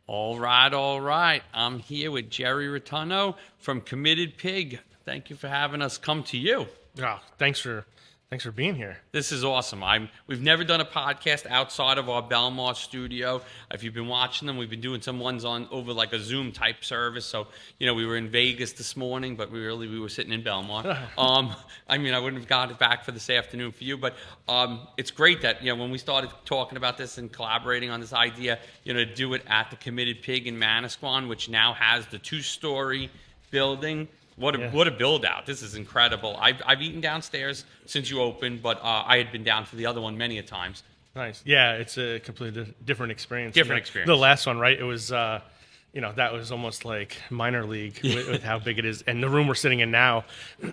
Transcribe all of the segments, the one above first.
All right, all right. I'm here with Jerry Rotunno from Committed Pig. Thank you for having us come to you. Oh, thanks for being here. This is awesome. We've never done a podcast outside of our Belmar studio. If you've been watching them, we've been doing some ones on over like a Zoom type service. So, we were in Vegas this morning, but we were sitting in Belmar. I wouldn't have got it back for this afternoon for you, but it's great that, when we started talking about this and collaborating on this idea, to do it at the Committed Pig in Manasquan, which now has the 2-story building. What a build out. This is incredible. I've eaten downstairs since you opened, but I had been down to the other one many a times. Nice. Yeah, it's a completely different experience. Different experience. The last one, right? It was, that was almost like minor league with how big it is. And the room we're sitting in now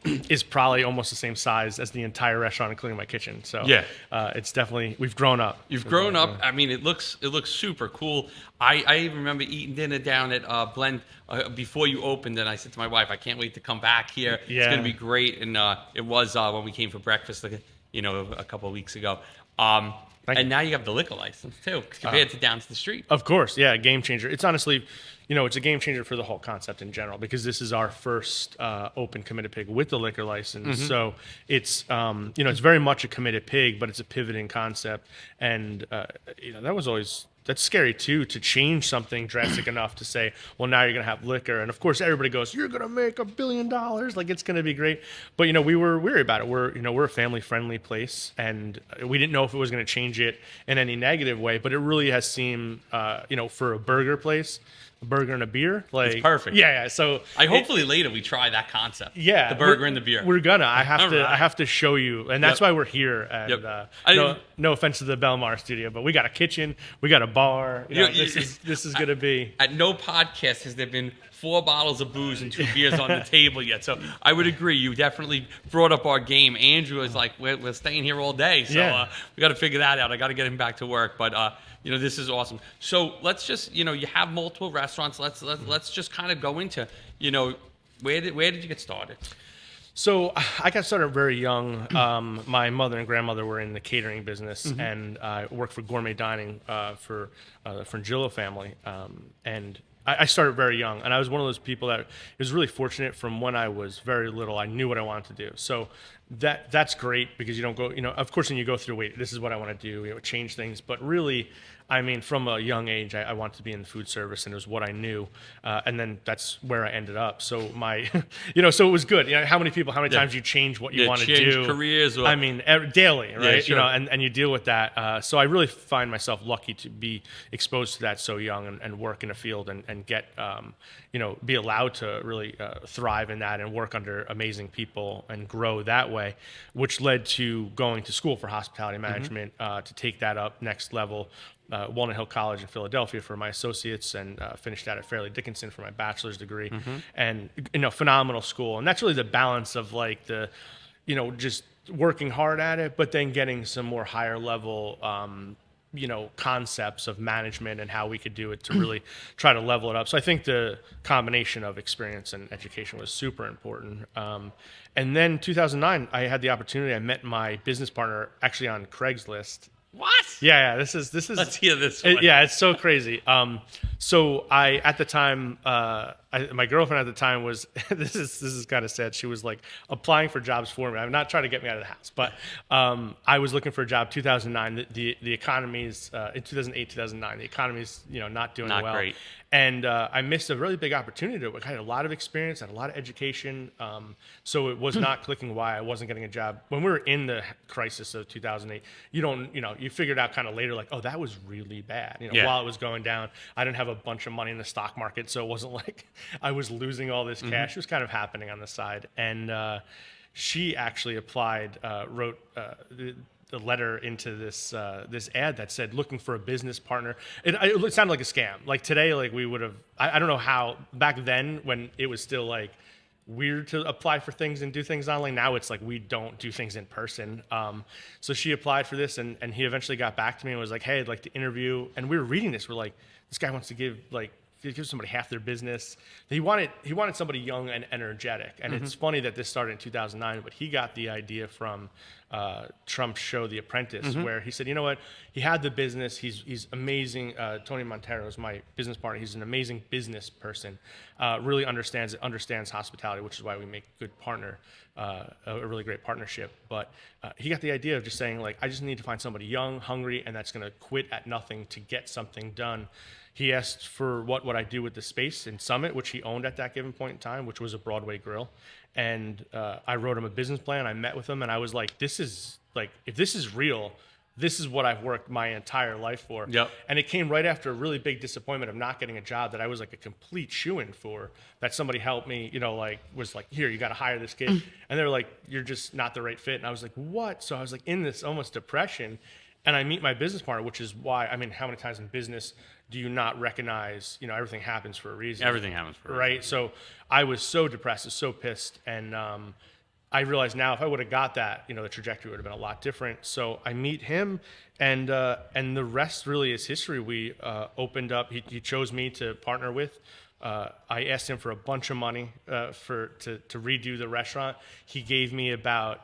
is probably almost the same size as the entire restaurant, including my kitchen. So it's definitely, we've grown up. You've grown up. I mean, it looks super cool. I even remember eating dinner down at Blend before you opened, and I said to my wife, I can't wait to come back here. Yeah. It's going to be great. And it was when we came for breakfast, a couple of weeks ago. And now you have the liquor license, too, compared to down to the street. Of course, yeah, game changer. It's honestly, it's a game changer for the whole concept in general, because this is our first open Committed Pig with the liquor license. Mm-hmm. So it's, it's very much a Committed Pig, but it's a pivoting concept. And, that's scary too, to change something drastic enough to say, well, now you're going to have liquor. And of course, everybody goes, you're going to make $1 billion. Like, it's going to be great. But, we were weary about it. We're a family friendly place, and we didn't know if it was going to change it in any negative way, but it really has seemed, for a burger place, a burger and a beer, like, it's perfect. Yeah. So hopefully later we try that concept. Yeah. The burger and the beer. We're gonna, I have to show you. And that's why we're here. And, no offense to the Belmar studio, but we got a kitchen, we got a bar. This is going to be. At no podcast has there been 4 bottles of booze and 2 beers on the table yet. So I would agree. You definitely brought up our game. Andrew is like, we're staying here all day. So we got to figure that out. I got to get him back to work. But, this is awesome. So let's just, you have multiple restaurants. Let's just kind of go into, where did you get started? So I got started very young. My mother and grandmother were in the catering business, mm-hmm. and I worked for gourmet dining for the Frangillo family. And I started very young, and I was one of those people that was really fortunate. From when I was very little, I knew what I wanted to do. So that's great, because you don't go, of course, when you go through, wait, this is what I want to do, change things. But really, from a young age, I wanted to be in the food service, and it was what I knew. And then that's where I ended up. So so it was good. How many times you change what you want to do? Careers. Daily, right? Yeah, sure. And you deal with that. So I really find myself lucky to be exposed to that so young, and work in a field and get, be allowed to really thrive in that and work under amazing people and grow that way, which led to going to school for hospitality management, mm-hmm. To take that up next level. Walnut Hill College in Philadelphia for my associates, and finished that at Fairleigh Dickinson for my bachelor's degree. Mm-hmm. And phenomenal school. And that's really the balance of like the, just working hard at it, but then getting some more higher level concepts of management and how we could do it to really try to level it up. So I think the combination of experience and education was super important. And then 2009, I had the opportunity. I met my business partner actually on Craigslist. What? Yeah. This is. Let's hear this one. It's so crazy. So I, at the time, my girlfriend at the time was, this is kind of sad. She was like applying for jobs for me. I'm not trying to get me out of the house, but I was looking for a job 2009. The economy's, in 2008, 2009, the economy's, not doing well. Great. And I missed a really big opportunity. I had a lot of experience, had a lot of education. So it was not clicking why I wasn't getting a job. When we were in the crisis of 2008, you figured out kind of later, like, oh, that was really bad. While it was going down, I didn't have a bunch of money in the stock market. So it wasn't like I was losing all this cash. Mm-hmm. It was kind of happening on the side. And she actually applied, wrote the letter into this this ad that said looking for a business partner. It sounded like a scam. Like today, like we would have. I don't know how back then when it was still like weird to apply for things and do things online. Now it's like we don't do things in person. So she applied for this, and he eventually got back to me and was like, "Hey, I'd like to interview." And we were reading this. We're like, "This guy wants to give like give somebody half their business. He wanted somebody young and energetic. And it's funny that this started in 2009, but he got the idea from Trump's show, The Apprentice, where he said, you know what? He had the business. He's amazing. Tony Montero is my business partner. He's an amazing business person. Really understands hospitality, which is why we make a good partner, a really great partnership. But he got the idea of just saying, like, I just need to find somebody young, hungry, and that's going to quit at nothing to get something done. He asked for what would I do with the space in Summit, which he owned at that given point in time, which was a Broadway grill. And I wrote him a business plan. I met with him, and I was like, this is like, if this is real, this is what I've worked my entire life for. Yep. And it came right after a really big disappointment of not getting a job that I was like a complete shoo-in for, that somebody helped me, you know, like was like, here, you got to hire this kid. And they were like, you're just not the right fit. And I was like, what? So I was like in this almost depression. And I meet my business partner, which is why, I mean, how many times in business do you not recognize, you know, everything happens for a reason. Everything happens for a reason. Right? So I was so depressed, so pissed. And I realized now if I would have got that, you know, the trajectory would have been a lot different. So I meet him, and the rest really is history. We opened up, he chose me to partner with. I asked him for a bunch of money to redo the restaurant. He gave me about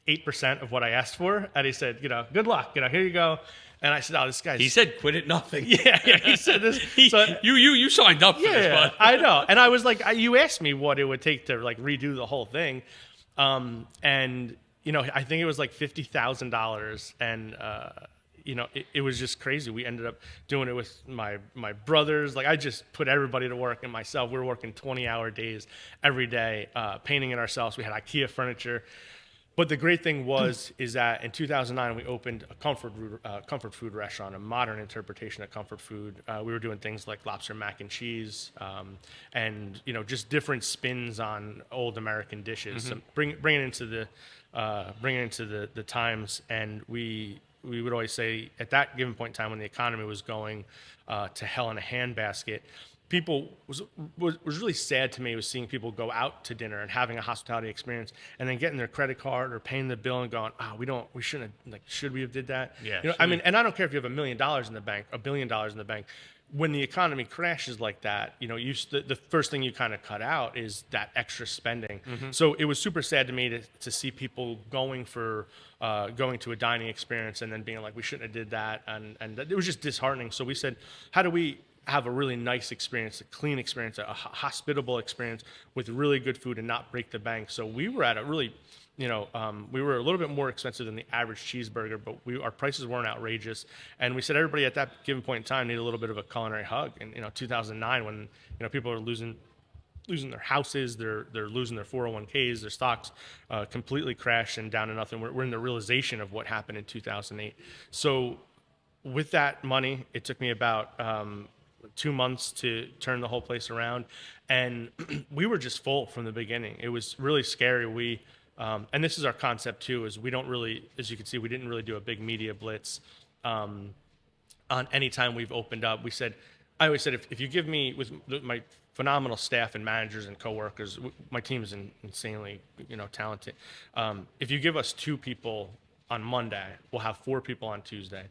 8% of what I asked for, and he said, you know, good luck, you know, here you go. And I said, oh, this guy's... He said, quit at nothing. Yeah, he said this. You signed up for this, bud. I know. And I was like, you asked me what it would take to like redo the whole thing. And, you know, I think it was like $50,000. And, you know, it was just crazy. We ended up doing it with my brothers. Like, I just put everybody to work and myself. We were working 20-hour days every day, painting it ourselves. We had IKEA furniture. But the great thing is that in 2009, we opened a comfort food restaurant, a modern interpretation of comfort food. We were doing things like lobster mac and cheese, and, you know, just different spins on old American dishes. So bring it into the times. And we would always say at that given point in time when the economy was going to hell in a handbasket, people was really sad to me was seeing people go out to dinner and having a hospitality experience and then getting their credit card or paying the bill and going, we shouldn't have, like, should we have did that? Yeah. You know, I mean, and I don't care if you have $1 million in the bank, $1 billion in the bank. When the economy crashes like that, you know, the first thing you kind of cut out is that extra spending. So it was super sad to me to see people going to a dining experience and then being like, we shouldn't have did that. And it was just disheartening. So we said, how do we have a really nice experience, a clean experience, a hospitable experience with really good food and not break the bank? So we were at a really, you know, we were a little bit more expensive than the average cheeseburger, but our prices weren't outrageous. And we said everybody at that given point in time needed a little bit of a culinary hug. And, you know, 2009, when, you know, people are losing their houses, they're losing their 401ks, their stocks completely crashed and down to nothing. We're in the realization of what happened in 2008. So with that money, it took me about 2 months to turn the whole place around, and we were just full from the beginning. It was really scary. And this is our concept too, is we don't really, as you can see, we didn't really do a big media blitz on any time we've opened up. I always said, if you give me, with my phenomenal staff and managers and coworkers, my team is insanely, you know, talented. If you give us 2 people on Monday, we'll have 4 people on Tuesday,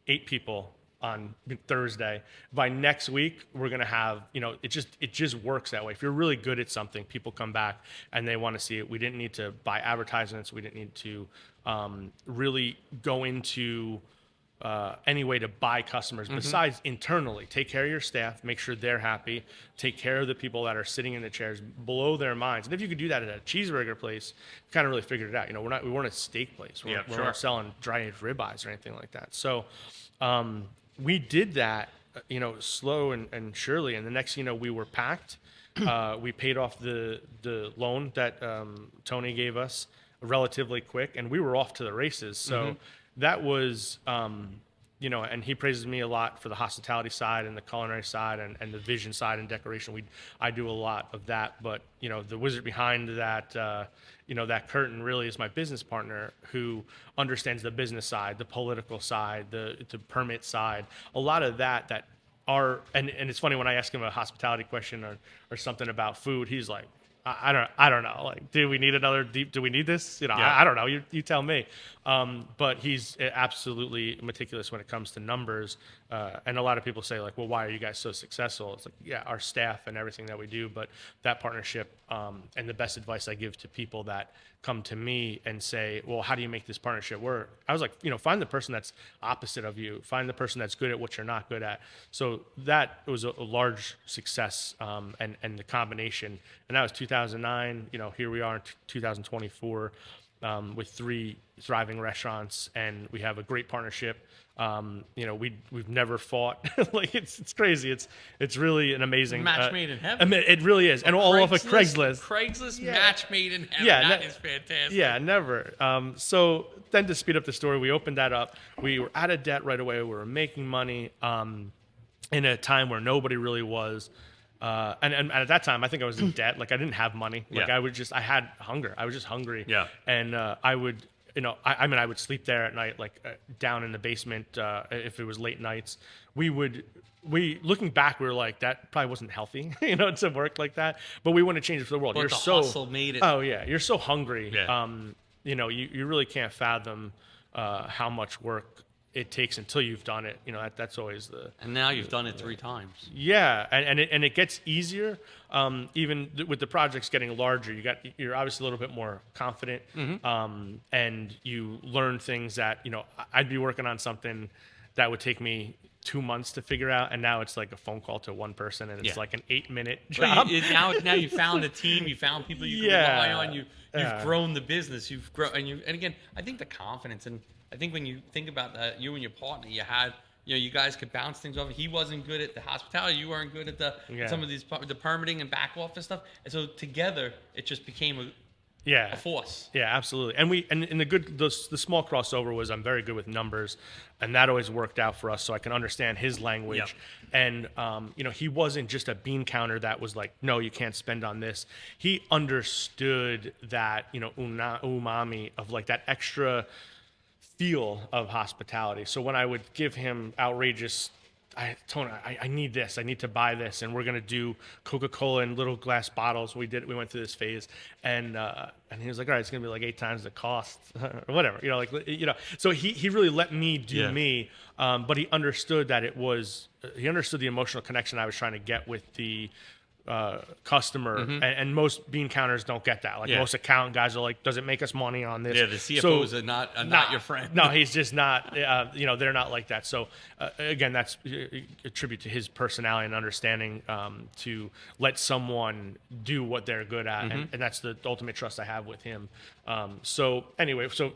8 people on Thursday. By next week, we're going to have, you know, it just works that way. If you're really good at something, people come back and they want to see it. We didn't need to buy advertisements. We didn't need to really go into any way to buy customers besides internally. Take care of your staff, make sure they're happy, take care of the people that are sitting in the chairs, blow their minds. And if you could do that at a cheeseburger place, you kind of really figured it out. You know, we weren't a steak place. We're not selling dry-aged ribeyes or anything like that. So we did that, you know, slow and surely. And the next, you know, we were packed. We paid off the loan that Tony gave us relatively quick, and we were off to the races. So that was, you know, and he praises me a lot for the hospitality side and the culinary side and the vision side and decoration. I do a lot of that, but, you know, the wizard behind that, you know, that curtain really is my business partner, who understands the business side, the political side, the permit side, a lot of that are, and it's funny when I ask him a hospitality question or something about food, he's like, I don't know. Like, do we need this? You know, I don't know. You tell me. But he's absolutely meticulous when it comes to numbers. and a lot of people say like, well, why are you guys so successful? It's like, yeah, our staff and everything that we do, but that partnership, and the best advice I give to people that come to me and say, well, how do you make this partnership work? I was like, find the person that's opposite of you, find the person that's good at what you're not good at. So that was a large success, and the combination, and that was 2009, here we are in 2024, with 3 thriving restaurants, and we have a great partnership. We've never fought. Like it's crazy. It's really an amazing match made in heaven. I mean, it really is, and all off of Craigslist. Craigslist match made in heaven. Yeah, that is fantastic. Yeah, never. So then to speed up the story, we opened that up. We were out of debt right away. We were making money in a time where nobody really was. And at that time, I think I was in debt. Like I didn't have money. Like I had hunger. I was just hungry. Yeah. And I would. I would sleep there at night, down in the basement. If it was late nights, looking back, we were like, that probably wasn't healthy, to work like that. But we want to change it for the world. But You're the so hustle made it. Oh yeah, you're so hungry. Yeah. You really can't fathom how much work it takes until you've done it. That's always the. And now you've done it 3 times. Yeah, and it gets easier. Even with the projects getting larger, you're obviously a little bit more confident, and you learn things that I'd be working on something that would take me 2 months to figure out, and now it's like a phone call to one person, and it's like an 8-minute job. Well, now you found a team, you found people you can rely on. You've grown the business. You've grown, and again, I think the confidence, and I think when you think about that, you and your partner, you had. You guys could bounce things off. He wasn't good at the hospitality. You weren't good at some of these the permitting and back office stuff. And so together, it just became a force. Yeah, absolutely. And the small crossover was I'm very good with numbers, and that always worked out for us. So I can understand his language. Yep. And he wasn't just a bean counter that was like, no, you can't spend on this. He understood that umami of like that extra feel of hospitality. So when I would give him outrageous, Tony, I need this. I need to buy this, and we're gonna do Coca-Cola in little glass bottles. We went through this phase, and he was like, all right, it's gonna be like 8 times the cost, or whatever. So he really let me do me, but he understood that he understood the emotional connection I was trying to get with the customer, and most bean counters don't get that. Most accountant guys are like, does it make us money on this? Yeah, the CFOs are not your friend. No, he's just not. They're not like that. So again, that's a tribute to his personality and understanding to let someone do what they're good at, and that's the ultimate trust I have with him. So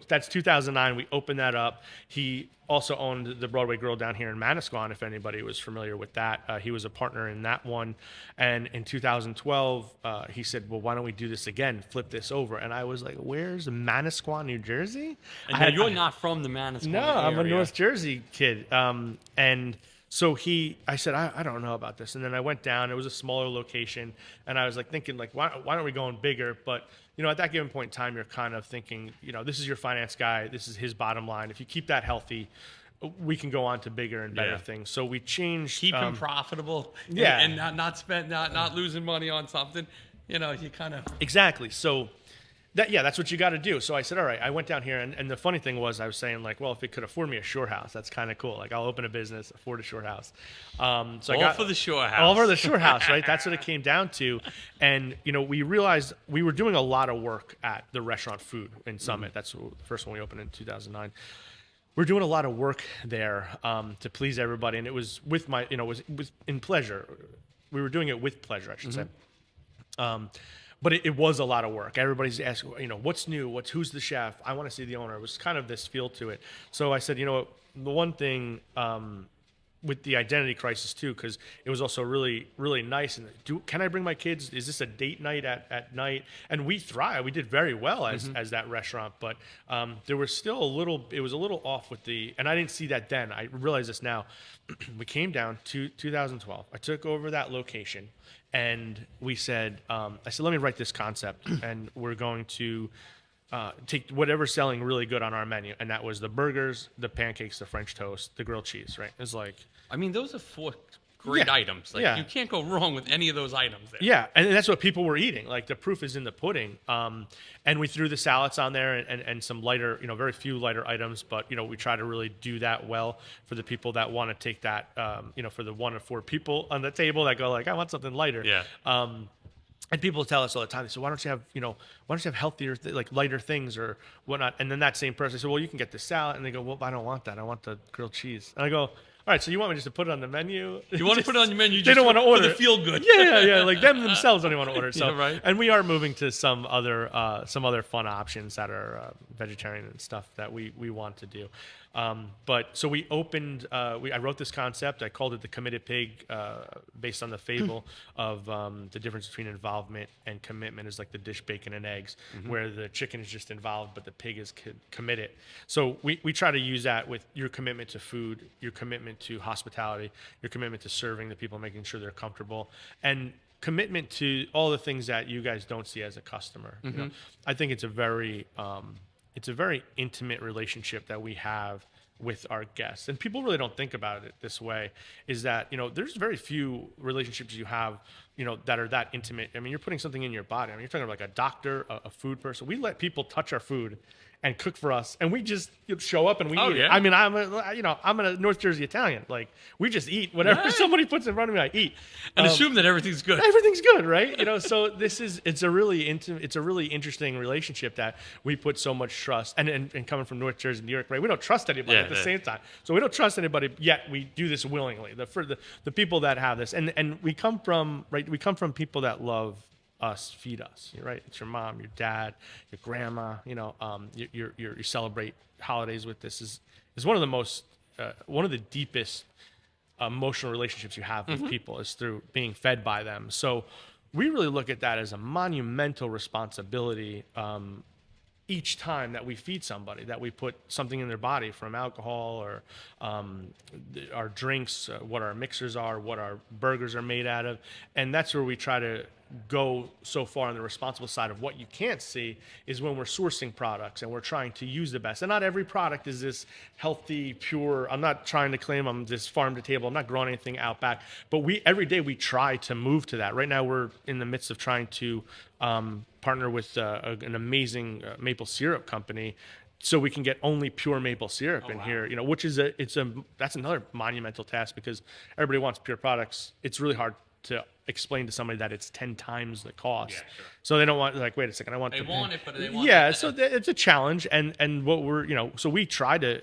that's 2009. We opened that up. He also owned the Broadway Grill down here in Manasquan, if anybody was familiar with that. He was a partner in that one. And in 2012, he said, well, why don't we do this again, flip this over? And I was like, where's Manasquan, New Jersey? And you're not from the Manasquan No, area. I'm a North Jersey kid. And so I said, I don't know about this. And then I went down. It was a smaller location. And I was like thinking, like, why aren't we going bigger? But at that given point in time, you're kind of thinking, this is your finance guy. This is his bottom line. If you keep that healthy, we can go on to bigger and better things. So we changed. Keep him profitable. Yeah. And not spend, not losing money on something. You kind of. Exactly. So that's what you got to do. So I said, all right, I went down here. And the funny thing was I was saying like, well, if it could afford me a shore house, that's kind of cool. Like I'll open a business, afford a shore house. So all for the shore house. All for the shore house, right? That's what it came down to. And, we realized we were doing a lot of work at the restaurant food in Summit. That's the first one we opened in 2009. We're doing a lot of work there to please everybody. And it was with was in pleasure. We were doing it with pleasure, I should say. But it was a lot of work. Everybody's asking, what's new? Who's the chef? I want to see the owner. It was kind of this feel to it. So I said, the one thing with the identity crisis too, because it was also really, really nice. And can I bring my kids? Is this a date night at night? And we thrive. We did very well as that restaurant, but there was still it was a little off with and I didn't see that then. I realize this now. We came down to 2012. I took over that location. And we said, I said, let me write this concept, and we're going to take whatever's selling really good on our menu. And that was the burgers, the pancakes, the French toast, the grilled cheese, right? It's like... I mean, those are 4 great Yeah. items. Like Yeah. you can't go wrong with any of those items there. Yeah, and that's what people were eating. Like the proof is in the pudding. And we threw the salads on there and some lighter, very few lighter items. But we try to really do that well for the people that want to take that. For the 1 or 4 people on the table that go like, I want something lighter. Yeah. And people tell us all the time. They say, "Why don't you have healthier, like lighter things or whatnot?" And then that same person says, "Well, you can get the salad." And they go, "Well, I don't want that. I want the grilled cheese." And I go, all right, so you want me just to put it on the menu? You want to put it on your menu? They don't want to order. For the feel good. Yeah. Like them themselves don't even want to order. So, Yeah, right. And we are moving to some other fun options that are vegetarian and stuff that we want to do. But so we opened. I wrote this concept. I called it the Committed Pig, based on the fable of the difference between involvement and commitment is like the dish bacon and eggs, where the chicken is just involved, but the pig is committed. So we try to use that with your commitment to food, your commitment to hospitality, your commitment to serving the people, making sure they're comfortable, and commitment to all the things that you guys don't see as a customer. I think it's a very intimate relationship that we have with our guests, and people really don't think about it this way. Is that there's very few relationships you have that are that intimate. I mean, you're putting something in your body. I mean, you're talking about like a doctor, a food person. We let people touch our food and cook for us, and we just show up and we eat it. I mean, I'm a North Jersey Italian. Like we just eat whatever somebody puts in front of me. I eat And assume that everything's good. Everything's good, right? So it's a really interesting relationship that we put so much trust. And coming from North Jersey, New York, right? We don't trust anybody at the same time. So we don't trust anybody, yet we do this willingly. For the people that have this, and we come from people that love us, feed us, right? It's your mom, your dad, your grandma. You celebrate holidays with this. Is one of the most one of the deepest emotional relationships you have with people is through being fed by them. So we really look at that as a monumental responsibility. Each time that we feed somebody, that we put something in their body, from alcohol or our drinks, what our mixers are, what our burgers are made out of. And that's where we try to go so far on the responsible side of what you can't see is when we're sourcing products and we're trying to use the best. And not every product is this healthy, pure. I'm not trying to claim I'm this farm to table. I'm not growing anything out back. But every day we try to move to that. Right now we're in the midst of trying to partner with an amazing maple syrup company, so we can get only pure maple syrup in here. Which is that's another monumental task because everybody wants pure products. It's really hard to explain to somebody that it's 10 times the cost. Yeah, sure. So they don't want, like, wait a second, I want they want it, but they want it. So it's a challenge, and what we're so we try to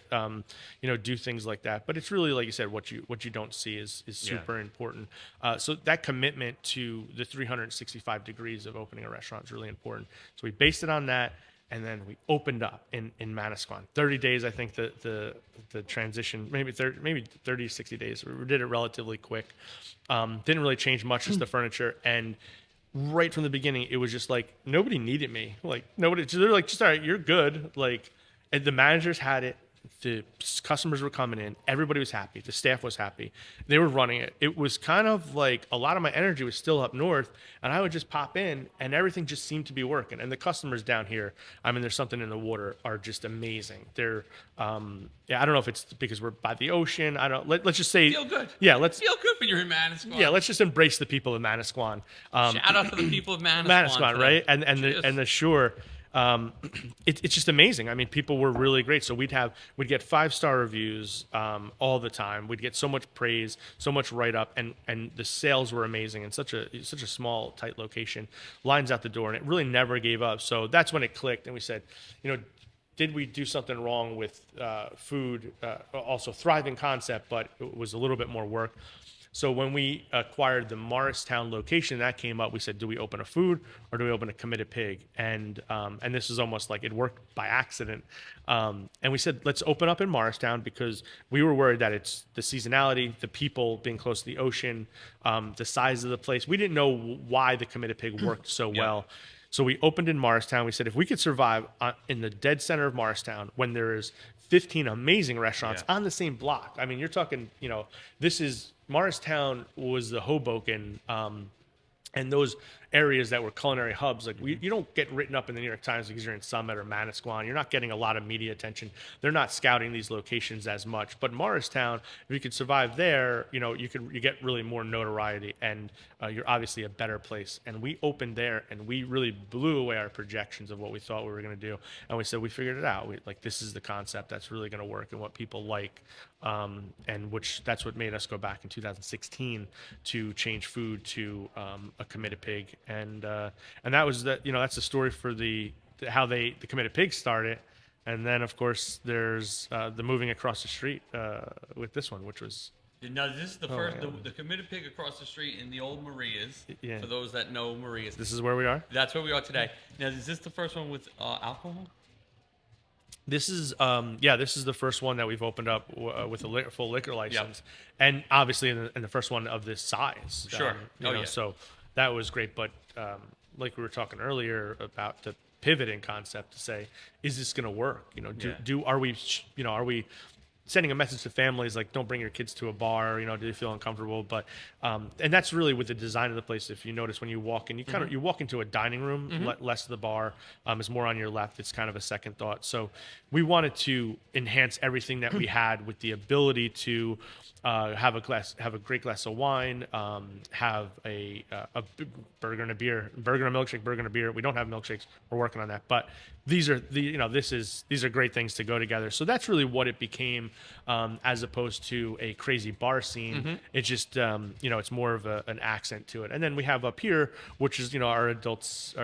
do things like that, but it's really, like you said, what you don't see is super important. So that commitment to the 365 degrees of opening a restaurant is really important. So we based it on that. And then we opened up in Manasquan. 30 days, I think the transition, maybe 30, 60 days. We did it relatively quick. Didn't really change much, just the furniture. And right from the beginning, it was just like, nobody needed me. Like, nobody, they're like, just all right, you're good. Like, and the managers had it. The customers were coming in. Everybody was happy. The staff was happy. They were running it. It was kind of like a lot of my energy was still up north, and I would just pop in, and everything just seemed to be working. And the customers down here, I mean, there's something in the water, are just amazing. They're, I don't know if it's because we're by the ocean. Let's just say feel good. Yeah, let's feel good when you're in Manasquan. Yeah, let's just embrace the people of Manasquan. Shout out to the people of Manasquan. Manasquan, right? And the shore. It's just amazing. I mean, people were really great. So we'd get 5-star reviews all the time. We'd get so much praise, so much write up, and the sales were amazing in such a small, tight location. Lines out the door, and it really never gave up. So that's when it clicked, and we said, did we do something wrong with food? Also thriving concept, but it was a little bit more work. So when we acquired the Morristown location, that came up. We said, do we open a food or do we open a Committed Pig? And this is almost like it worked by accident. And we said, let's open up in Morristown because we were worried that it's the seasonality, the people being close to the ocean, the size of the place. We didn't know why the Committed Pig worked so well. So we opened in Morristown. We said, if we could survive in the dead center of Morristown when there is 15 amazing restaurants on the same block. I mean, you're talking, this is... Morristown was the Hoboken And those areas that were culinary hubs, like you don't get written up in the New York Times because you're in Summit or Manasquan. You're not getting a lot of media attention. They're not scouting these locations as much. But Morristown, if you could survive there, you get really more notoriety, and you're obviously a better place. And we opened there, and we really blew away our projections of what we thought we were going to do. And we said we figured it out. This is the concept that's really going to work and what people like. And that's what made us go back in 2016 to change food to a committed pig, and that was that's the story for how the committed pig started, and then of course there's the moving across the street with this one, which was. Now, this is the first, the committed pig across the street in the old Maria's. Yeah. For those that know Maria's. This is where we are? That's where we are today. Now, is this the first one with alcohol? This is this is the first one that we've opened up with a full liquor license, and obviously in the first one of this size. Sure. So that was great. But like we were talking earlier about the pivoting concept, to say, is this going to work? Are we sending a message to families like, don't bring your kids to a bar, do you feel uncomfortable? But and that's really with the design of the place. If you notice when you walk in, you walk into a dining room, less of the bar is more on your left. It's kind of a second thought. So we wanted to enhance everything that we had with the ability to have a great glass of wine, have a burger and a milkshake, burger and a beer. We don't have milkshakes. We're working on that, but these are these are great things to go together. So that's really what it became, as opposed to a crazy bar scene. It's just it's more of an accent to it. And then we have up here, which is our adults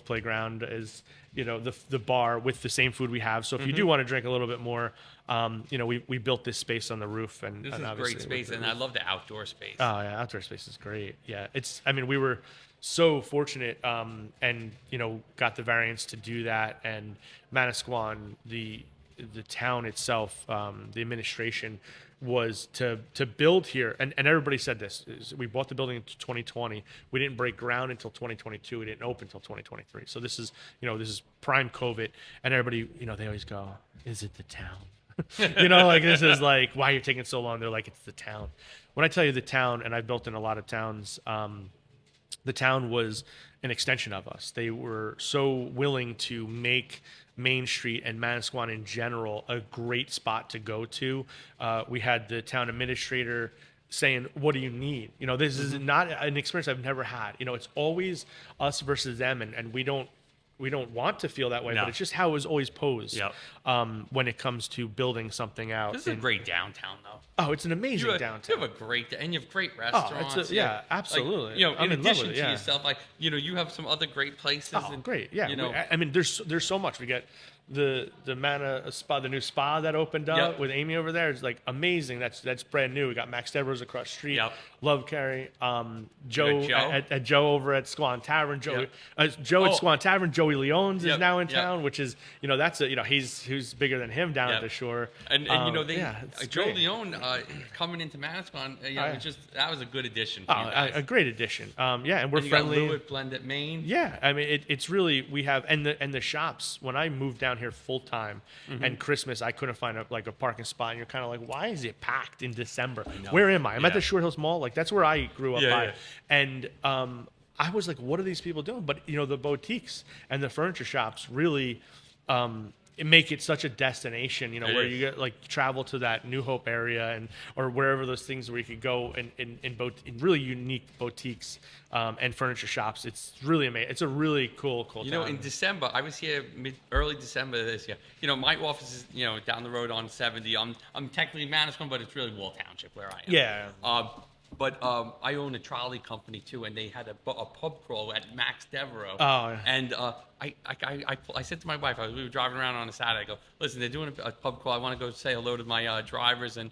playground, is the bar with the same food we have. So if you do want to drink a little bit more, we built this space on the roof, and this is a great space, and I love the outdoor space. Oh yeah, outdoor space is great. Yeah, we were so fortunate, and got the variance to do that. And Manasquan, the town itself, the administration was to build here, and everybody said this, we bought the building in 2020, we didn't break ground until 2022, we didn't open until 2023. So this is prime COVID, and everybody, they always go, is it the town? This is like, why you're taking so long? They're like, it's the town. When I tell you the town, and I've built in a lot of towns, the town was an extension of us. They were so willing to make Main Street and Manasquan in general a great spot to go to. We had the town administrator saying, what do you need? This is not an experience I've never had. It's always us versus them, and we don't want to feel that way, but it's just how it was always posed. When it comes to building something out. This is a great downtown, though. Oh, it's an amazing downtown. You have a great, and you have great restaurants. Absolutely. In addition to yourself, you have some other great places. Oh, great. Yeah. There's so much. We get the Manasquan, the new spa that opened up with Amy over there. It's like amazing. That's brand new. We got Max Devereaux's across the street. Love Carrie. Joe at Joe over at Squan Tavern. Joe at Squan Tavern. Joey Leone's is now in town, which is that's who's bigger than him down at the shore. And Joe Leone coming into Manasquan. That was a good addition. A great addition. And we're you friendly. Got Lewitt Blend at Maine. Yeah, it's really, we have, and the shops. When I moved down here full time, and Christmas, I couldn't find a parking spot, and you're kind of like, why is it packed in December? Where am I? I'm at the Short Hills Mall. Like, that's where I grew up by. And I was like, what are these people doing? But the boutiques and the furniture shops really make it such a destination, where you get travel to that New Hope area or wherever those things where you could go in really unique boutiques and furniture shops. It's really amazing. It's a really cool town. In December, I was here early December this year. My office is down the road on 70. I'm technically Manasquan, but it's really Wall Township where I am. Yeah. But I own a trolley company too, and they had a pub crawl at Max Devereaux. Oh, yeah. And I said to my wife, we were driving around on a Saturday. I go, listen, they're doing a pub crawl. I want to go say hello to my drivers and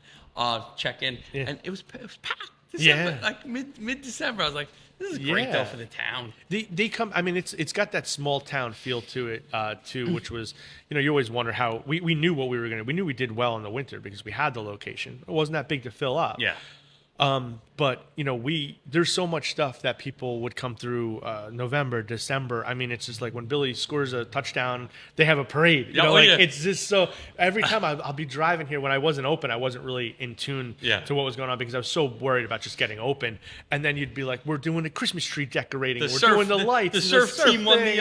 check in. Yeah. And it was packed. December, mid December. I was like, this is great though for the town. They come. I mean, it's got that small town feel to it too, which was you always wonder how we knew what we were gonna. We knew we did well in the winter because we had the location. It wasn't that big to fill up. Yeah. But there's so much stuff that people would come through November, December. I mean, it's just like when Billy scores a touchdown, they have a parade. It's just so every time I'll be driving here. When I wasn't open, I wasn't really in tune to what was going on because I was so worried about just getting open. And then you'd be like, we're doing the Christmas tree decorating, doing the lights, the surf team won the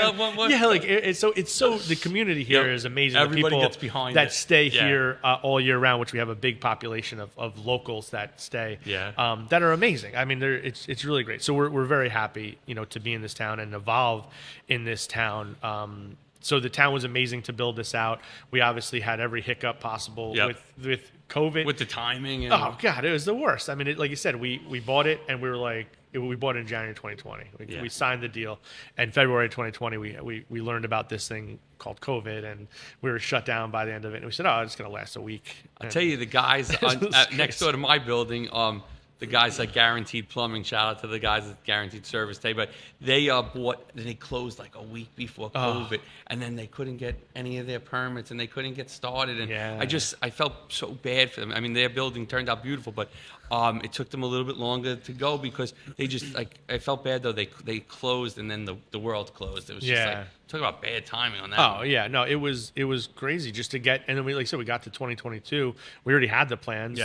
it's so the community here is amazing. Everybody the people gets behind that it. stay here all year round, which we have a big population of locals that stay. That are amazing. I mean, it's really great. So we're very happy, to be in this town and evolve in this town. So the town was amazing to build this out. We obviously had every hiccup possible with COVID, with the timing. Oh God, it was the worst. I mean, like you said, we bought it and we were like, we bought it in January 2020. We signed the deal, and February 2020 we learned about this thing called COVID, and we were shut down by the end of it. And we said, oh, it's going to last a week. I'll tell you, the guys next door to my building, the guys at Guaranteed Plumbing, shout out to the guys at Guaranteed Service Day, but they they closed like a week before COVID, and then they couldn't get any of their permits, and they couldn't get started, and I felt so bad for them. I mean, their building turned out beautiful, but it took them a little bit longer to go because they just I felt bad though they closed, and then the world closed. It was just like, talk about bad timing on that. Oh yeah, no, it was crazy just to get, and then like I said, we got to 2022. We already had the plans.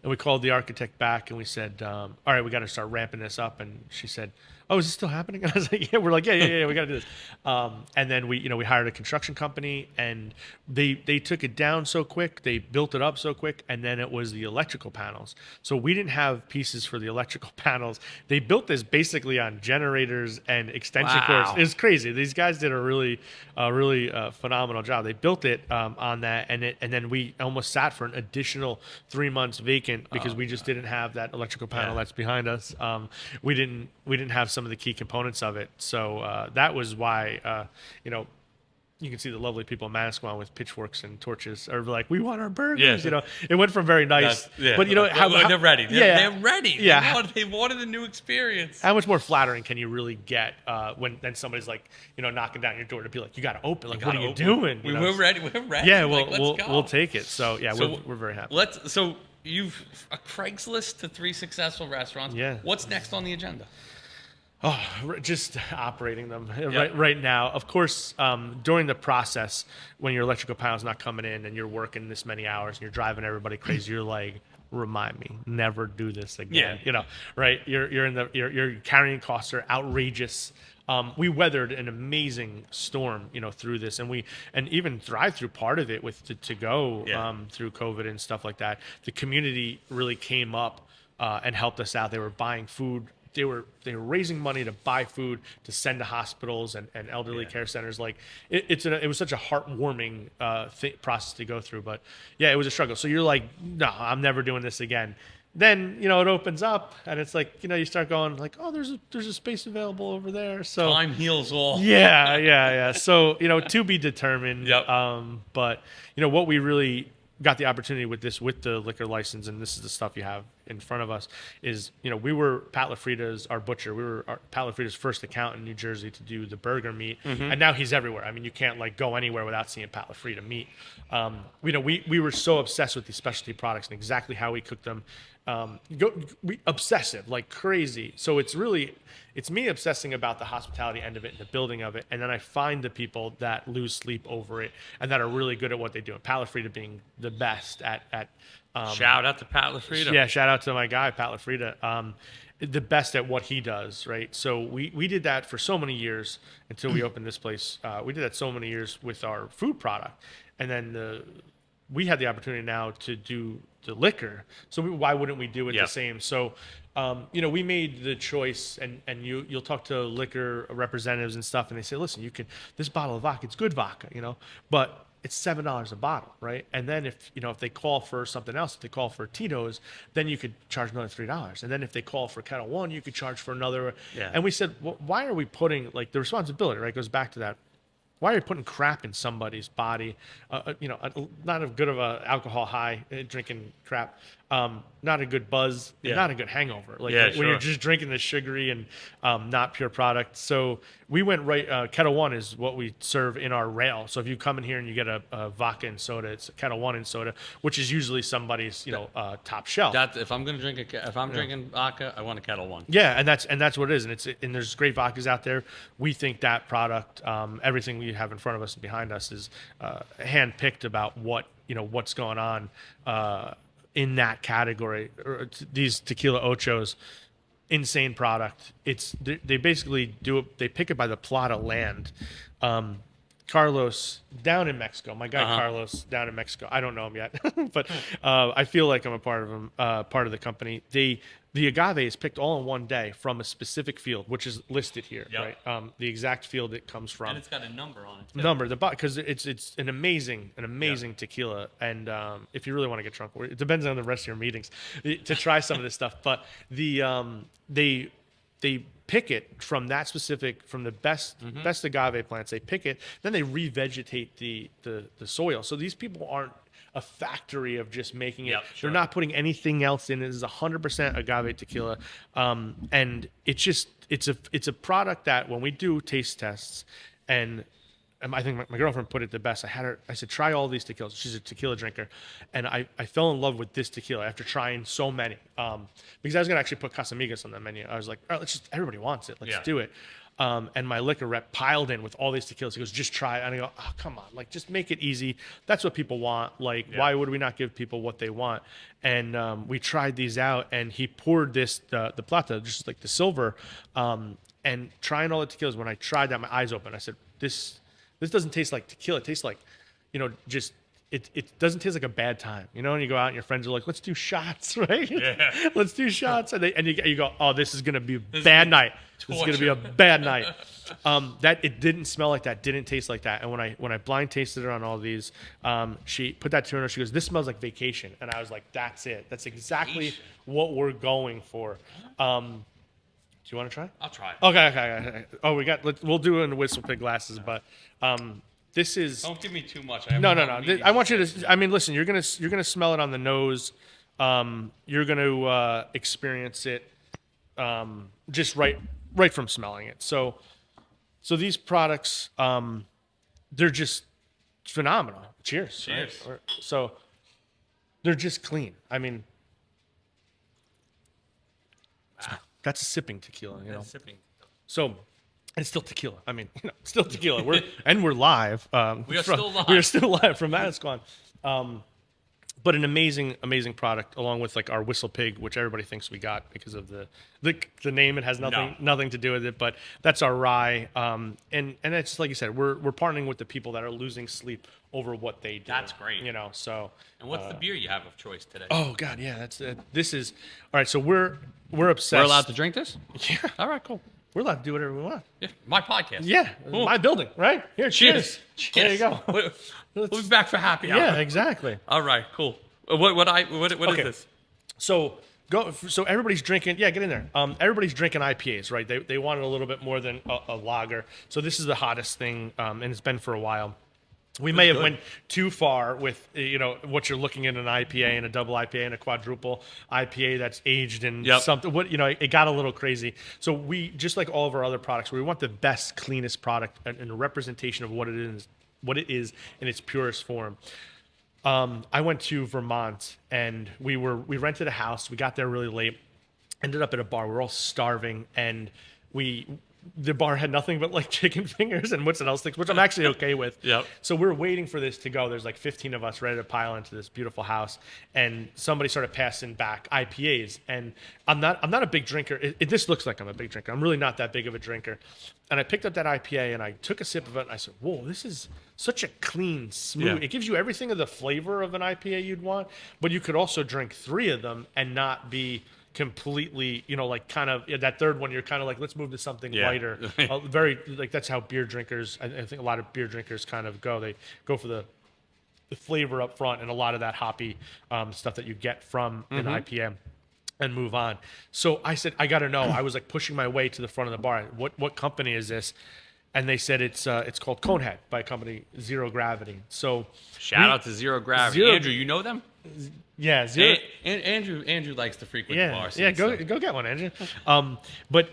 And we called the architect back and we said, all right, we got to start ramping this up. And she said, oh, is this still happening? And I was like, yeah. We're like, yeah, we got to do this. And then we hired a construction company, and they took it down so quick, they built it up so quick, and then it was the electrical panels. So we didn't have pieces for the electrical panels. They built this basically on generators and extension cords. It was crazy. These guys did a really phenomenal job. They built it on that, and then we almost sat for an additional 3 months vacant because we just didn't have that electrical panel that's behind us. We didn't have some of the key components of it. So that was why, you can see the lovely people in Manasquan with pitchforks and torches are like, we want our burgers. It went from very nice, but how they're ready. They're ready. Yeah, they wanted a new experience. How much more flattering can you really get when then somebody's like, knocking down your door to be like, you got to open. Like, what are you doing? We're ready. We're ready. Yeah, we'll take it. So yeah, we're very happy. So you've a Craigslist to 3 successful restaurants. Yeah. What's next on the agenda? Oh, just operating them right now. Of course, during the process, when your electrical panel's not coming in and you're working this many hours and you're driving everybody crazy, you're like, remind me, never do this again. Right? Your carrying costs are outrageous. We weathered an amazing storm, through this, and even thrived through part of it with to go through COVID and stuff like that. The community really came up and helped us out. They were buying food. They were raising money to buy food to send to hospitals and elderly care centers. Like it was such a heartwarming process to go through. But yeah, it was a struggle. So you're like, no, I'm never doing this again. Then it opens up and it's like you start going like, oh, there's a space available over there. So time heals all. Yeah. So to be determined. Yep. But what we really got the opportunity with the liquor license, and this is the stuff you have in front of us, is we were Pat LaFrida's our butcher. We were Pat LaFrida's first account in New Jersey to do the burger meat, and now he's everywhere. I mean, you can't like go anywhere without seeing Pat LaFrida meat. We were so obsessed with these specialty products and exactly how we cook them. We obsessive like crazy. So it's me obsessing about the hospitality end of it and the building of it, and then I find the people that lose sleep over it and that are really good at what they do. And Pat LaFrida being the best at shout out to Pat LaFrida. Yeah, shout out to my guy Pat LaFrida. The best at what he does, right? So we did that for so many years until we opened this place. We did that so many years with our food product, and then we had the opportunity now to do the liquor. So why wouldn't we do it the same? So, we made the choice, and you'll talk to liquor representatives and stuff, and they say, listen, this bottle of vodka, it's good vodka, but it's $7 a bottle, right? And then if they call for something else, if they call for Tito's, then you could charge another $3. And then if they call for Kettle One, you could charge for another. Yeah. And we said, well, why are we putting like the responsibility, right? Goes back to that. Why are you putting crap in somebody's body? Not as good of a alcohol high, drinking crap. not a good buzz, Yeah. not a good hangover. Like Yeah, when sure. you're just drinking the sugary and not pure product. So we went right. Kettle One is what we serve in our rail. So if you come in here and you get a vodka and soda, it's a Kettle One and soda, which is usually somebody's top shelf. That if I'm gonna drinking vodka, I want a Kettle One. Yeah, and that's what it is, and there's great vodkas out there. We think that product, everything we have in front of us and behind us, is hand picked about what's going on in that category. These tequila ochos, insane product. They basically do it. They pick it by the plot of land. Carlos down in Mexico, my guy Carlos down in Mexico. I don't know him yet, but I feel like I'm a part of him, part of the company. The agave is picked all in one day from a specific field, which is listed here, Yep. right? The exact field it comes from. And it's got a number on it. Too. Because it's an amazing tequila, and if you really want to get drunk, it depends on the rest of your meetings to try some of this stuff. But they pick it from the best agave plants. They pick it, then they revegetate the soil. So these people aren't a factory of just making it. Yep, sure. They're not putting anything else in it. This is 100% agave tequila, and it's a product that when we do taste tests, and I think my girlfriend put it the best. I said, try all these tequilas. She's a tequila drinker. And I fell in love with this tequila after trying so many. Because I was going to actually put Casamigos on the menu. I was like, all right, everybody wants it. Let's do it. And my liquor rep piled in with all these tequilas. He goes, just try it. And I go, oh, come on. Like, just make it easy. That's what people want. Like, why would we not give people what they want? And we tried these out. And he poured the plata, just like the silver. And trying all the tequilas, when I tried that, my eyes opened. I said, this doesn't taste like tequila. It tastes like, just it doesn't taste like a bad time. And you go out and your friends are like, let's do shots, right? Yeah. Let's do shots. And you go, oh, this is going to be a bad night. This is going to be a bad night. That it didn't smell like that, didn't taste like that. And when I blind tasted it on all these, she put that to her and she goes, this smells like vacation. And I was like, that's it. That's exactly what we're going for. Do you want to try? I'll try. Okay. Oh, we'll do it in the whistle pig glasses, but this is. Don't give me too much. No. I want you to. I mean, listen. You're gonna smell it on the nose. You're gonna experience it just right from smelling it. So these products, they're just phenomenal. Cheers. Cheers. Right? So they're just clean. I mean. That's a sipping tequila, Sipping. So, it's still tequila. I mean, still tequila. We're live. We are still live. We are still live from Manasquan. But an amazing product, along with like our Whistle Pig, which everybody thinks we got because of the name. It has nothing to do with it. But that's our rye. And it's like you said, we're partnering with the people that are losing sleep over what they do. That's great. So. And what's the beer you have of choice today? Oh God, yeah. This is all right. So we're obsessed. We're allowed to drink this? Yeah. All right, cool. We're allowed to do whatever we want. Yeah, my podcast. Yeah, Cool. my building, right? Here, cheers. There you go. We'll be back for happy hour. Yeah, exactly. All right, cool. What is this? So everybody's drinking. Yeah, get in there. Everybody's drinking IPAs, right? They wanted a little bit more than a lager. So this is the hottest thing, and it's been for a while. We may have went too far with what you're looking at an IPA and a double IPA and a quadruple IPA that's aged in something. It got a little crazy. So we, just like all of our other products, we want the best, cleanest product and a representation of what it is in its purest form. I went to Vermont and we rented a house. We got there really late. Ended up at a bar. We were all starving, and the bar had nothing but like chicken fingers and mozzarella sticks, which I'm actually okay with. Yep. So we're waiting for this to go. There's like 15 of us ready to pile into this beautiful house, and somebody started passing back IPAs. And I'm not a big drinker. This looks like I'm a big drinker. I'm really not that big of a drinker. And I picked up that IPA and I took a sip of it and I said, "Whoa, this is such a clean, smooth." Yeah. It gives you everything of the flavor of an IPA you'd want, but you could also drink 3 of them and not be completely, like kind of that third one. You're kind of like, let's move to something lighter. Very like that's how beer drinkers. I think a lot of beer drinkers kind of go. They go for the flavor up front and a lot of that hoppy stuff that you get from an IPA, and move on. So I said, I got to know. I was like pushing my way to the front of the bar. What company is this? and they said it's called Conehead by a company Zero Gravity. So Shout out to Zero Gravity. Zero- Andrew, you know them? yeah, Zero. Andrew likes to frequent the bar. Yeah, scene, go so. go get one, Andrew. But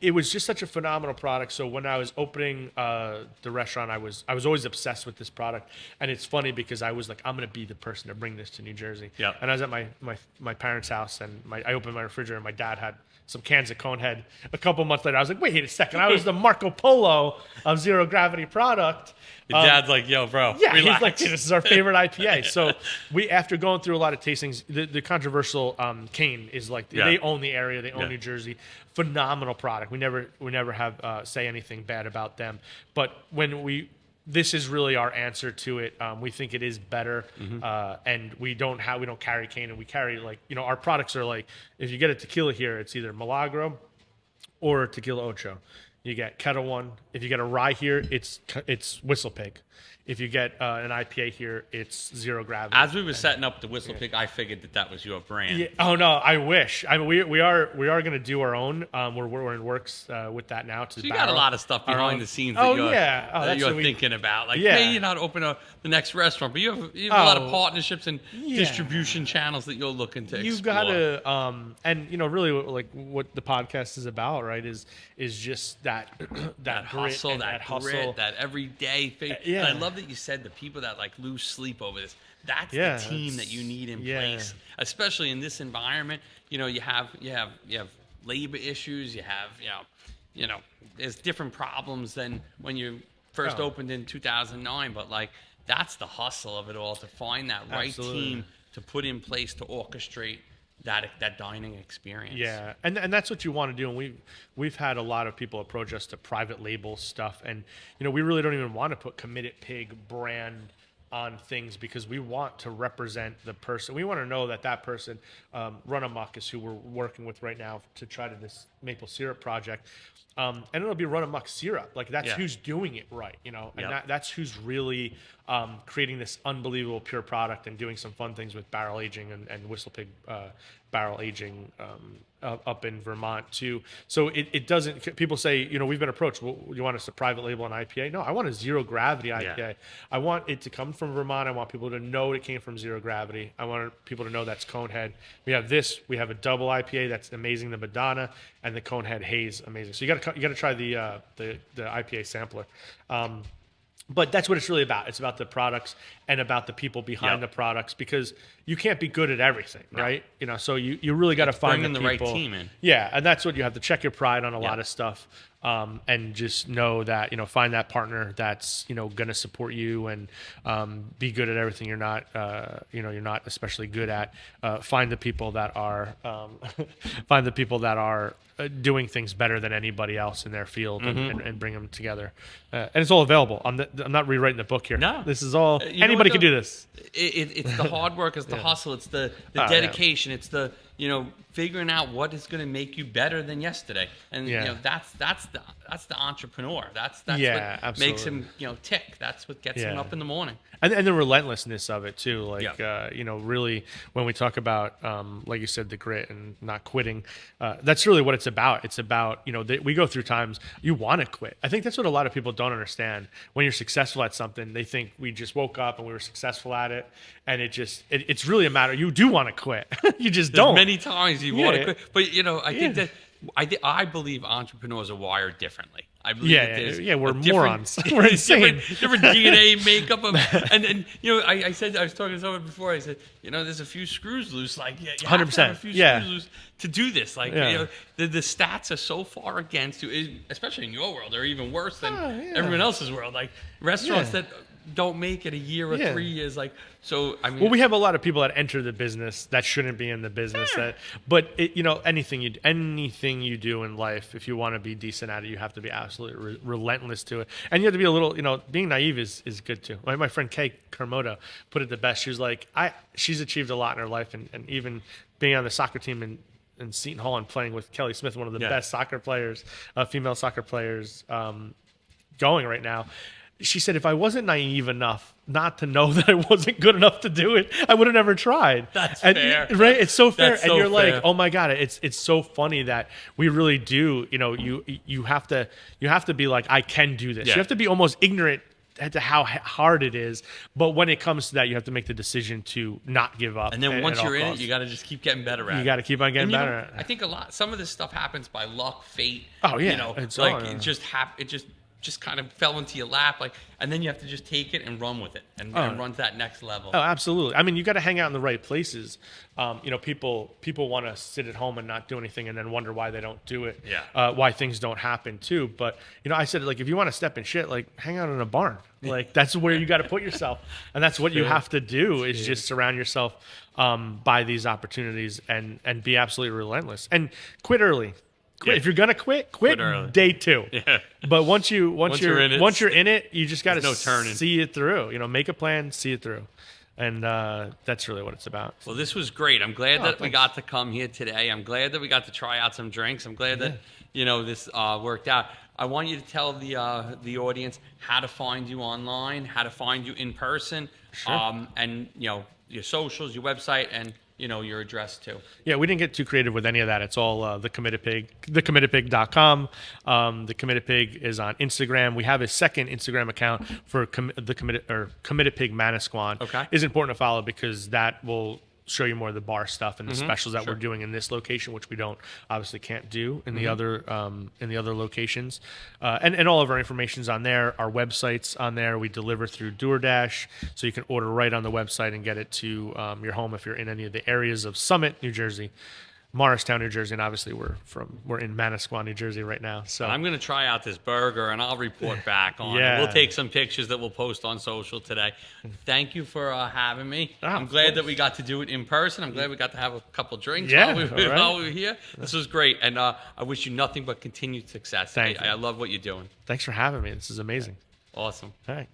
it was just such a phenomenal product. So when I was opening the restaurant, I was always obsessed with this product. And it's funny because I was like, I'm gonna be the person to bring this to New Jersey. Yep. And I was at my parents' house, and I opened my refrigerator, and my dad had some cans of Conehead. A couple months later, I was like, wait a second, I was the Marco Polo of Zero Gravity product. Your dad's like, yo, bro, Yeah, relax. he's like, this is our favorite IPA. So after going through a lot of tastings, the controversial Cane is like they own the area, they own New Jersey. Phenomenal product. We never have say anything bad about them. But this is really our answer to it. We think it is better, and we don't carry Cane, and we carry our products are like, if you get a tequila here, it's either Milagro or Tequila Ocho. You get Kettle One. If you get a rye here, it's Whistle Pig. If you get an IPA here, it's Zero Gravity. As we were setting up the Whistle Pig, I figured that was your brand. Yeah. Oh no, I wish. I mean, we are going to do our own. We're in works with that now. So you got a lot of stuff behind the scenes that you're thinking about. Like, maybe you're not opening the next restaurant, but you have a lot of partnerships and distribution channels that you're looking to explore. You've got to, and really, like what the podcast is about, right? Is just that hustle, grit, that hustle, that everyday thing. Yeah. And I love that you said the people that like lose sleep over this. That's the team that you need in place, especially in this environment. You have labor issues. You have there's different problems than when you first opened in 2009. But like that's the hustle of it all, to find that right team to put in place to orchestrate that dining experience. Yeah, and that's what you want to do. And we've had a lot of people approach us to private label stuff, and we really don't even want to put Committed Pig brand on things because we want to represent the person. We want to know that person, Run Amok is who we're working with right now to try this maple syrup project. And it'll be Run Amok syrup. Like that's who's doing it right, and that's who's really creating this unbelievable pure product and doing some fun things with barrel aging and Whistle Pig barrel aging up in Vermont too. So it doesn't, people say, we've been approached, well, you want us to private label an IPA? No, I want a Zero Gravity IPA. Yeah. I want it to come from Vermont. I want people to know it came from Zero Gravity. I want people to know that's Conehead. We have a double IPA that's amazing, the Madonna, and the Conehead Haze, amazing. So you got to try the IPA sampler. But that's what it's really about. It's about the products and about the people behind the products, because you can't be good at everything, right? So you really got to find the right team in. Yeah, and that's what you have to check your pride on a lot of stuff, and just know that find that partner that's going to support you and be good at everything you're not especially good at. Find the people that are doing things better than anybody else in their field, and bring them together. And it's all available. I'm not rewriting the book here. No, this is all. Anybody can do this. It's the hard work, it's the hustle, it's the dedication, it's the figuring out what is going to make you better than yesterday, and that's the entrepreneur. That's what makes him tick. That's what gets him up in the morning. And the relentlessness of it too, like really when we talk about like you said, the grit and not quitting, that's really what it's about. It's about we go through times you want to quit. I think that's what a lot of people don't understand. When you're successful at something, they think we just woke up and we were successful at it, and it's really a matter. You do want to quit, you just don't. Many times you want to quit, but I think that I believe entrepreneurs are wired differently. I believe we're morons. We're insane. Different DNA makeup of, and I said, I was talking to someone before. I said, there's a few screws loose. Like, you have 100%. to have a few screws loose to do this. Like, the stats are so far against you, especially in your world. They're even worse than everyone else's world. Like restaurants that don't make it a year or 3 years. Like, so I mean, well, we have a lot of people that enter the business that shouldn't be in the business. But anything you do in life, if you want to be decent at it, you have to be absolutely relentless to it, and you have to be a little, being naive is good too. My friend Kay Kermoda put it the best. She was like, she's achieved a lot in her life, and even being on the soccer team in Seton Hall and playing with Kelly Smith, one of the best soccer players, female soccer players, going right now. she said, if I wasn't naive enough not to know that I wasn't good enough to do it, I would have never tried. That's fair. Right? It's so fair. That's And so you're fair. like, oh my God, it's so funny that we really do, you have to be like, I can do this. Yeah. You have to be almost ignorant to how hard it is. But when it comes to that, you have to make the decision to not give up. And then once at all you're in it, costs. you got to just keep getting better at it. You got to keep on getting And, better at it. I think some of this stuff happens by luck, fate. Oh, yeah. You know, It's like all- it just kind of fell into your lap, and then you have to just take it and run with it and run to that next level. Oh, absolutely. I mean, you got to hang out in the right places. People want to sit at home and not do anything, and then wonder why they don't do it. Yeah. Why things don't happen too. But I said, like, if you want to step in shit, like, hang out in a barn. Like, that's where you got to put yourself, and that's what you have to do is just surround yourself by these opportunities and be absolutely relentless and quit early. Quit. Yeah. If you're gonna quit early. day 2. Yeah. But once you're in it, you just got to There's no turning. see it through. Make a plan, see it through, and that's really what it's about. Well, this was great. I'm glad that we thanks. got to come here today. I'm glad that we got to try out some drinks. I'm glad that this worked out. I want you to tell the audience how to find you online, how to find you in person, and your socials, your website, and your address too. Yeah, we didn't get too creative with any of that. It's all The Committed Pig, thecommittedpig.com. The Committed Pig is on Instagram. We have a second Instagram account for the Committed Pig Manasquan. Okay. Is important to follow because that will show you more of the bar stuff and the specials that we're doing in this location, which we can't do in the other locations. And all of our information's on there. Our website's on there. We deliver through DoorDash, so you can order right on the website and get it to your home if you're in any of the areas of Summit, New Jersey, Morristown, New Jersey, and obviously we're in Manasquan, New Jersey right now. So I'm going to try out this burger, and I'll report back on it. Yeah. We'll take some pictures that we'll post on social today. Thank you for having me. Oh, I'm of glad course. that we got to do it in person. I'm glad we got to have a couple drinks Yeah, while we all right. were here. This was great, and I wish you nothing but continued success. Thank you. I love what you're doing. Thanks for having me. This is amazing. Awesome. All right.